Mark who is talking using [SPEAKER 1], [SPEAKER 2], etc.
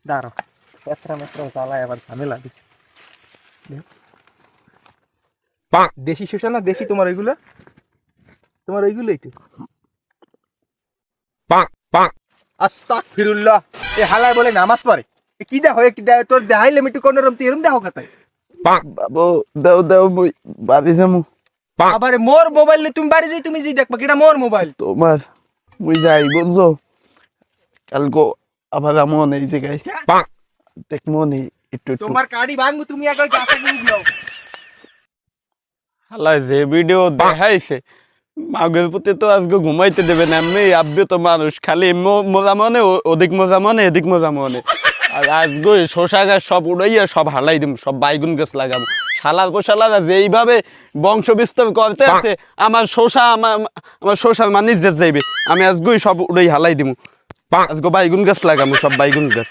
[SPEAKER 1] দাঁড়ো পেত্রা মেত্রা চালায় আবার ঝামেলা দিচ্ছে। দেশি শসা না দেখি তোমার ওইগুলো, তোমার ওইগুলোই তো। আস্তাগফিরুল্লাহ, এ হালায় বলে নামাজ পড়ে। এ কি দেখো, কি দেখ তোর দেখাইলে মিটু কোন রকম তুই এরম দেখো কথায়।
[SPEAKER 2] বাবু দাও দাও মুই বাড়ি যামু।
[SPEAKER 1] আবার মোর মোবাইল নিয়ে তুমি বাড়ি যাই, তুমি যে দেখবা কিটা মোর মোবাইল।
[SPEAKER 2] তোমার মুই যাই বুঝছো, কালকে আবার আমন এই জায়গায় দেখমো নি একটু একটু।
[SPEAKER 1] তোমার কাড়ি ভাঙবো, তুমি আগে গাছে গুলো দাও।
[SPEAKER 2] হালাই যে ভিডিও দেখাইছে মাগের প্রতি তো আজকে ঘুমাইতে দেবে না। এমনি আব্বে তো মানুষ খালি মজা মনে, ওদিক মজা মনে, এদিক মজা মনে। আর আজকে শশা গাছ সব উড়াইয়া সব হালাই দিম, সব বাইগুন গাছ লাগাবো। শালা পোশালারা যেইভাবে বংশ বিস্তার করতে আছে, আমার শশা আমার শশার মানিজ্যের যাইবে। আমি আজকে সব উড়াই হালাই দিমু, আজকে বাইগুন গাছ লাগাবো, সব বাইগুন গাছ।